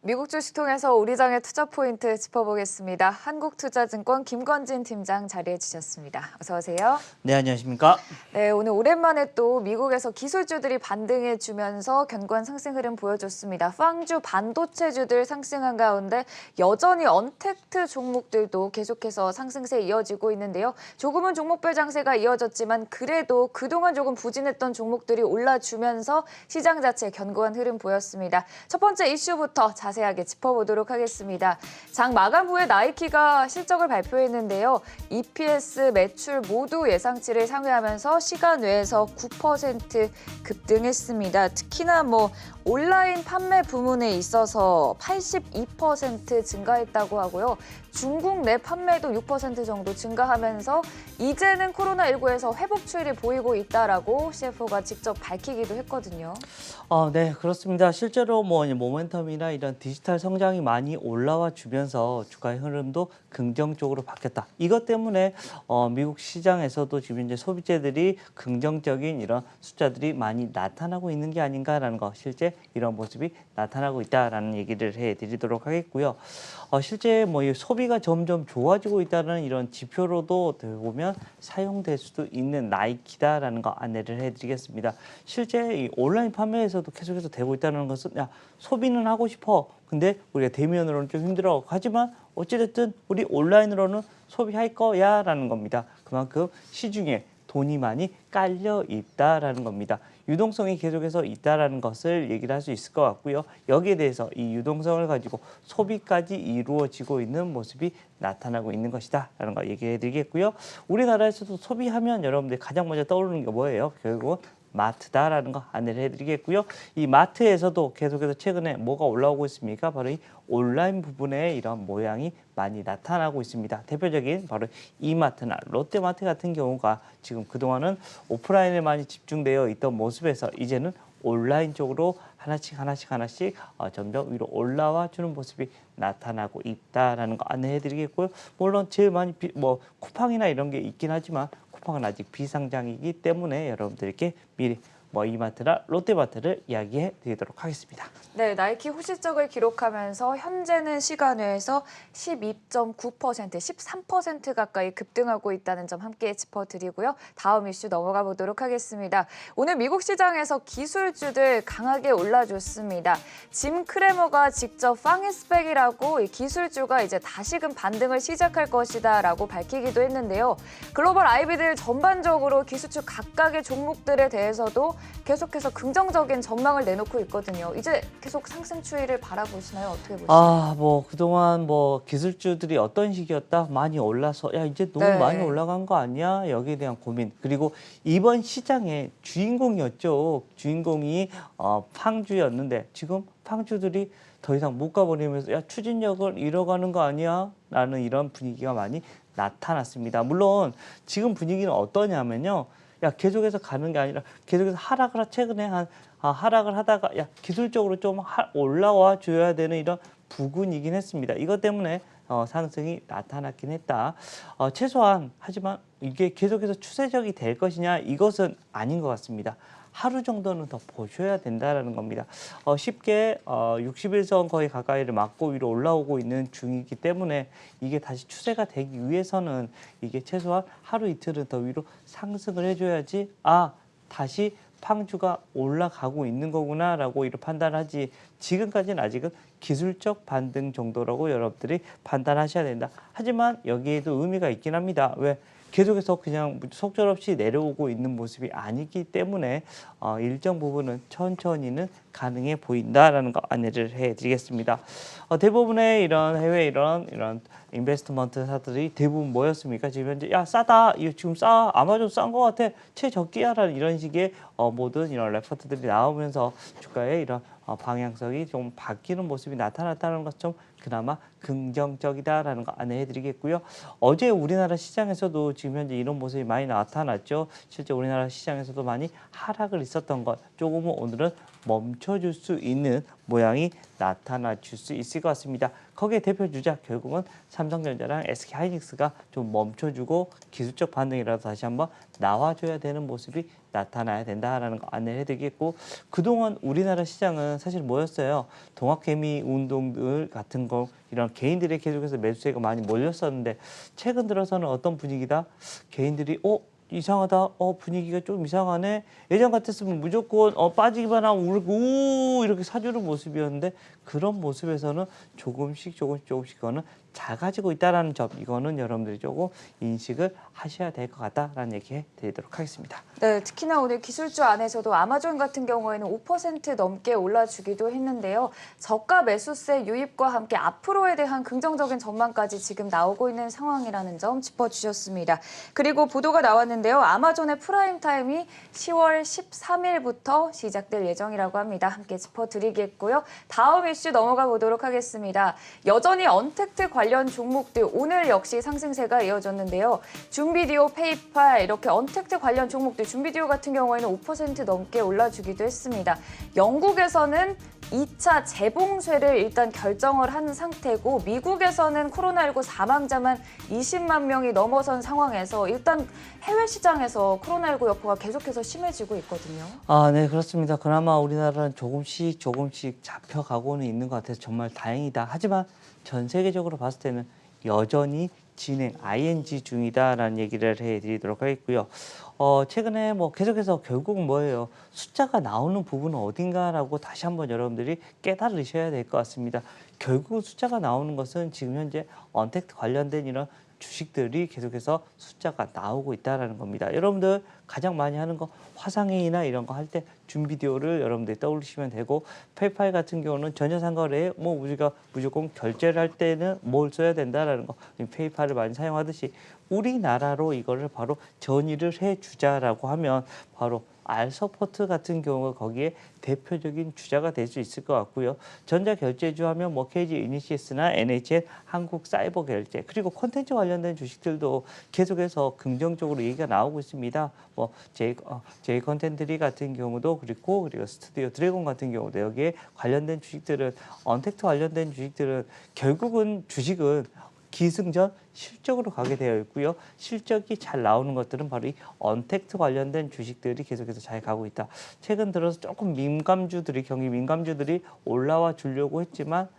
미국 주식 통해서 우리 장의 투자 포인트 짚어보겠습니다. 한국투자증권 김건진 팀장 자리해 주셨습니다. 어서 오세요. 네, 안녕하십니까? 네, 오늘 오랜만에 또 미국에서 기술주들이 반등해 주면서 견고한 상승 흐름 보여줬습니다. 팡주 반도체주들 상승한 가운데 여전히 언택트 종목들도 계속해서 상승세 이어지고 있는데요. 조금은 종목별 장세가 이어졌지만 그래도 그동안 조금 부진했던 종목들이 올라주면서 시장 자체 견고한 흐름 보였습니다. 첫 번째 이슈부터 자세하게 짚어보도록 하겠습니다. 장 마감 후에 나이키가 실적을 발표했는데요. EPS, 매출 모두 예상치를 상회하면서 시간 외에서 9% 급등했습니다. 특히나 온라인 판매 부문에 있어서 82% 증가했다고 하고요. 중국 내 판매도 6% 정도 증가하면서 이제는 코로나19에서 회복 추이를 보이고 있다라고 CFO가 직접 밝히기도 했거든요. 네, 그렇습니다. 실제로 모멘텀이나 이런 디지털 성장이 많이 올라와 주면서 주가의 흐름도 긍정적으로 바뀌었다. 이것 때문에 미국 시장에서도 지금 이제 소비재들이 긍정적인 이런 숫자들이 많이 나타나고 있는 게 아닌가라는 거, 실제 이런 모습이 나타나고 있다라는 얘기를 해드리도록 하겠고요. 실제 이 소비가 점점 좋아지고 있다는 이런 지표로도 보면 사용될 수도 있는 나이키다라는 거 안내를 해드리겠습니다. 실제 이 온라인 판매에서도 계속해서 되고 있다는 것은 소비는 하고 싶어. 근데 우리가 대면으로는 좀 힘들어. 하지만 어찌됐든 우리 온라인으로는 소비할 거야라는 겁니다. 그만큼 시중에 돈이 많이 깔려 있다라는 겁니다. 유동성이 계속해서 있다라는 것을 얘기를 할 수 있을 것 같고요. 여기에 대해서 이 유동성을 가지고 소비까지 이루어지고 있는 모습이 나타나고 있는 것이다라는 거 얘기해 드리겠고요. 우리나라에서도 소비하면 여러분들 가장 먼저 떠오르는 게 뭐예요? 결국은 마트다라는 거 안내를 해드리겠고요. 이 마트에서도 계속해서 최근에 뭐가 올라오고 있습니까? 바로 이 온라인 부분에 이런 모양이 많이 나타나고 있습니다. 대표적인 바로 이마트나 롯데마트 같은 경우가 지금 그동안은 오프라인에 많이 집중되어 있던 모습에서 이제는 온라인 쪽으로 하나씩 점점 위로 올라와 주는 모습이 나타나고 있다라는 거 안내해 드리겠고요. 물론 제일 많이 쿠팡이나 이런 게 있긴 하지만 쿠팡은 아직 비상장이기 때문에 여러분들께 미리 이마트나 롯데마트를 이야기해 드리도록 하겠습니다. 네, 나이키 후실적을 기록하면서 현재는 시간 외에서 12.9%, 13% 가까이 급등하고 있다는 점 함께 짚어드리고요. 다음 이슈 넘어가 보도록 하겠습니다. 오늘 미국 시장에서 기술주들 강하게 올라줬습니다. 짐 크레머가 직접 팡이스백이라고 이 기술주가 이제 다시금 반등을 시작할 것이다라고 밝히기도 했는데요. 글로벌 IB들 전반적으로 기술주 각각의 종목들에 대해서도 계속해서 긍정적인 전망을 내놓고 있거든요. 이제 계속 상승 추이를 바라보시나요? 어떻게 보시나요? 그동안 기술주들이 어떤 식이었다? 많이 올라서 이제 너무 많이 올라간 거 아니야? 여기에 대한 고민. 그리고 이번 시장의 주인공이었죠. 주인공이 팡주였는데 지금 팡주들이 더 이상 못 가버리면서 추진력을 잃어가는 거 아니야? 라는 이런 분위기가 많이 나타났습니다. 물론 지금 분위기는 어떠냐면요. 계속해서 가는 게 아니라 계속해서 최근에 하락을 하다가 기술적으로 좀 올라와 줘야 되는 이런 부근이긴 했습니다. 이것 때문에 상승이 나타났긴 했다. 최소한 하지만 이게 계속해서 추세적이 될 것이냐 이것은 아닌 것 같습니다. 하루 정도는 더 보셔야 된다라는 겁니다. 쉽게 60일선 거의 가까이를 맞고 위로 올라오고 있는 중이기 때문에 이게 다시 추세가 되기 위해서는 이게 최소한 하루 이틀은 더 위로 상승을 해줘야지 다시 팡주가 올라가고 있는 거구나라고 이렇게 판단하지 지금까지는 아직은 기술적 반등 정도라고 여러분들이 판단하셔야 된다. 하지만 여기에도 의미가 있긴 합니다. 왜? 계속해서 그냥 속절없이 내려오고 있는 모습이 아니기 때문에 일정 부분은 천천히는 가능해 보인다라는 거 안내를 해드리겠습니다. 대부분의 이런 해외 이런 인베스트먼트사들이 대부분 뭐였습니까? 지금 현재 싸다, 이거 지금 싸, 아마존 싼 거 같아, 최저기야라는 이런 식의 모든 이런 레포트들이 나오면서 주가의 이런 방향성이 좀 바뀌는 모습이 나타났다는 것 좀 그나마 긍정적이다라는 거 안내해드리겠고요. 어제 우리나라 시장에서도 지금 현재 이런 모습이 많이 나타났죠. 실제 우리나라 시장에서도 많이 하락을 있었던 것 조금은 오늘은 멈춰줄 수 있는 모양이 나타나 줄 수 있을 것 같습니다. 거기에 대표 주자 결국은 삼성전자랑 SK하이닉스가 좀 멈춰주고 기술적 반등이라도 다시 한번 나와줘야 되는 모습이 나타나야 된다라는 거 안내를 해드리겠고, 그동안 우리나라 시장은 사실 뭐였어요? 동학개미 운동들 같은 거 이런 개인들의 계속해서 매수세가 많이 몰렸었는데, 최근 들어서는 어떤 분위기다? 개인들이 이상하다. 분위기가 좀 이상하네. 예전 같았으면 무조건 빠지기만 하면 울고 이렇게 사주는 모습이었는데, 그런 모습에서는 조금씩 이거는 작아지고 있다라는 점, 이거는 여러분들이 조금 인식을 하셔야 될 것 같다라는 얘기 해드리도록 하겠습니다. 네, 특히나 오늘 기술주 안에서도 아마존 같은 경우에는 5% 넘게 올라주기도 했는데요. 저가 매수세 유입과 함께 앞으로에 대한 긍정적인 전망까지 지금 나오고 있는 상황이라는 점 짚어주셨습니다. 그리고 보도가 나왔는데요. 아마존의 프라임 타임이 10월 13일부터 시작될 예정이라고 합니다. 함께 짚어드리겠고요. 다음 이슈 넘어가 보도록 하겠습니다. 여전히 언택트 관련 종목들 오늘 역시 상승세가 이어졌는데요. 줌비디오, 페이팔 이렇게 언택트 관련 종목들, 줌비디오 같은 경우에는 5% 넘게 올라주기도 했습니다. 영국에서는 2차 재봉쇄를 일단 결정을 한 상태고, 미국에서는 코로나19 사망자만 20만 명이 넘어선 상황에서 일단 해외 시장에서 코로나19 여파가 계속해서 심해지고 있거든요. 네, 그렇습니다. 그나마 우리나라는 조금씩 잡혀가고는 있는 것 같아서 정말 다행이다. 하지만 전 세계적으로 봤을 때는 여전히 진행 ING 중이다라는 얘기를 해드리도록 하겠고요. 최근에 계속해서 결국은 뭐예요? 숫자가 나오는 부분은 어딘가라고 다시 한번 여러분들이 깨달으셔야 될 것 같습니다. 결국 숫자가 나오는 것은 지금 현재 언택트 관련된 이런 주식들이 계속해서 숫자가 나오고 있다는 겁니다. 여러분들 가장 많이 하는 거 화상회의나 이런 거 할 때 줌비디오를 여러분들이 떠올리시면 되고, 페이팔 같은 경우는 전자상거래에 우리가 무조건 결제를 할 때는 뭘 써야 된다라는 거, 페이팔을 많이 사용하듯이 우리나라로 이거를 바로 전이를 해주자라고 하면 바로 알서포트 같은 경우가 거기에 대표적인 주자가 될 수 있을 것 같고요. 전자결제주 하면 KG 이니시스나 NHN 한국사이버결제, 그리고 콘텐츠 관련된 주식들도 계속해서 긍정적으로 얘기가 나오고 있습니다. 제이 컨텐트리 같은 경우도 그리고 스튜디오 드래곤 같은 경우도 여기에 관련된 주식들은, 언택트 관련된 주식들은 결국은 주식은 기승전 실적으로 가게 되어 있고요. 실적이 잘 나오는 것들은 바로 이 언택트 관련된 주식들이 계속해서 잘 가고 있다. 최근 들어서 조금 경기 민감주들이 올라와 주려고 했지만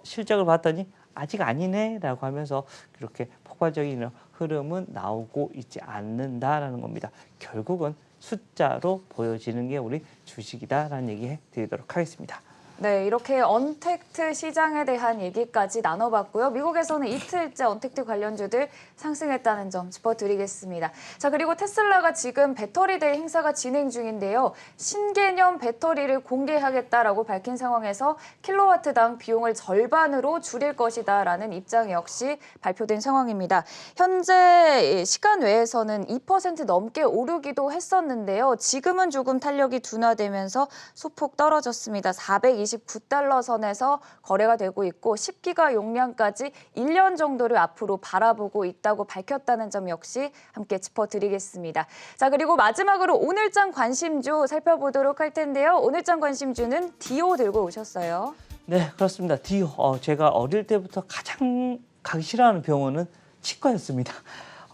실적을 봤더니 아직 아니네라고 하면서 그렇게 폭발적인 흐름은 나오고 있지 않는다라는 겁니다. 결국은 숫자로 보여지는 게 우리 주식이다라는 얘기 해드리도록 하겠습니다. 네, 이렇게 언택트 시장에 대한 얘기까지 나눠봤고요. 미국에서는 이틀째 언택트 관련주들 상승했다는 점 짚어드리겠습니다. 자, 그리고 테슬라가 지금 배터리데이 행사가 진행 중인데요. 신개념 배터리를 공개하겠다라고 밝힌 상황에서 킬로와트당 비용을 절반으로 줄일 것이다라는 입장 역시 발표된 상황입니다. 현재 시간 외에서는 2% 넘게 오르기도 했었는데요. 지금은 조금 탄력이 둔화되면서 소폭 떨어졌습니다. 429달러 선에서 거래가 되고 있고 10기가 용량까지 1년 정도를 앞으로 바라보고 있다고 밝혔다는 점 역시 함께 짚어드리겠습니다. 자, 그리고 마지막으로 오늘장 관심주 살펴보도록 할 텐데요. 오늘장 관심주는 디오 들고 오셨어요. 네, 그렇습니다. 디오. 제가 어릴 때부터 가장 가기 싫어하는 병원은 치과였습니다.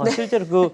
실제로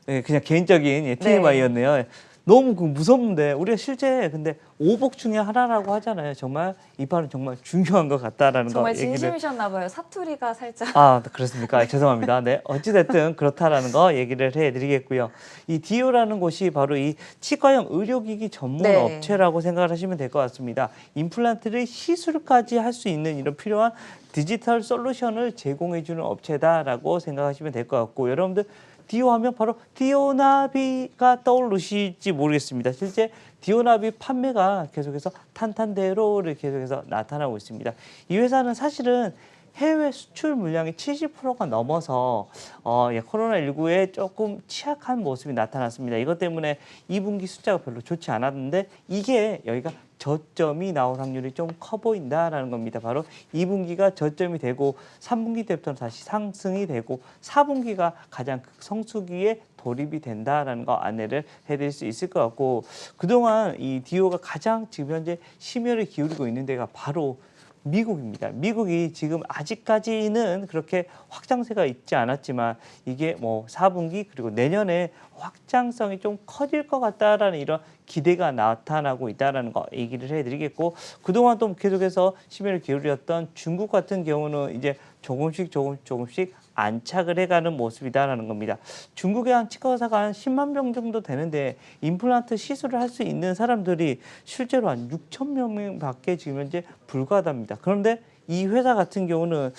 그냥 개인적인 TMI였네요. 너무 무섭는데 우리가 실제 근데 오복 중에 하나라고 하잖아요. 정말 이빨은 정말 중요한 것 같다라는 정말 거 얘기를. 진심이셨나 봐요. 사투리가 살짝. 그렇습니까? 죄송합니다. 네, 어찌됐든 그렇다라는 거 얘기를 해드리겠고요. 이 디오라는 곳이 바로 이 치과형 의료기기 전문 업체라고 생각을 하시면 될 것 같습니다. 임플란트를 시술까지 할 수 있는 이런 필요한 디지털 솔루션을 제공해주는 업체다라고 생각하시면 될 것 같고, 여러분들 디오 하면 바로 디오나비가 떠오르실지 모르겠습니다. 실제 디오나비 판매가 계속해서 탄탄대로를 계속해서 나타나고 있습니다. 이 회사는 사실은 해외 수출 물량이 70%가 넘어서 코로나19에 조금 취약한 모습이 나타났습니다. 이것 때문에 2분기 숫자가 별로 좋지 않았는데, 이게 여기가 저점이 나올 확률이 좀 커 보인다라는 겁니다. 바로 2분기가 저점이 되고 3분기 때부터는 다시 상승이 되고 4분기가 가장 성수기에 돌입이 된다라는 거 안내를 해드릴 수 있을 것 같고, 그동안 이 디오가 가장 지금 현재 심혈을 기울이고 있는 데가 바로 미국입니다. 미국이 지금 아직까지는 그렇게 확장세가 있지 않았지만 이게 뭐 4분기 그리고 내년에 확장성이 좀 커질 것 같다라는 이런 기대가 나타나고 있다라는 거 얘기를 해드리겠고, 그동안 또 계속해서 심혈을 기울였던 중국 같은 경우는 이제 조금씩 안착을 해가는 모습이다라는 겁니다. 중국의 한 치과 의사가 한 10만 명 정도 되는데 임플란트 시술을 할 수 있는 사람들이 실제로 한 6천 명밖에 지금 현재 불과하답니다. 그런데 이 회사 같은 경우는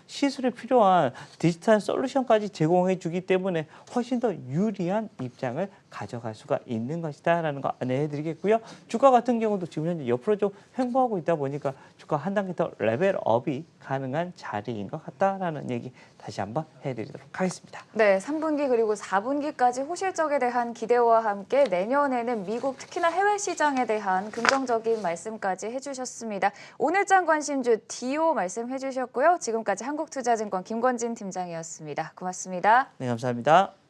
시술에 필요한 디지털 솔루션까지 제공해 주기 때문에 훨씬 더 유리한 입장을 가져갈 수가 있는 것이다라는 거 안내해 드리겠고요. 주가 같은 경우도 지금 현재 옆으로 좀 횡보하고 있다 보니까 주가 한 단계 더 레벨업이 가능한 자리인 것 같다라는 얘기 다시 한번 해드리도록 하겠습니다. 네, 3분기 그리고 4분기까지 호실적에 대한 기대와 함께 내년에는 미국 특히나 해외 시장에 대한 긍정적인 말씀까지 해주셨습니다. 오늘장 관심주 디오 말씀해 주셨고요. 지금까지 한국투자증권 김권진 팀장이었습니다. 고맙습니다. 네, 감사합니다.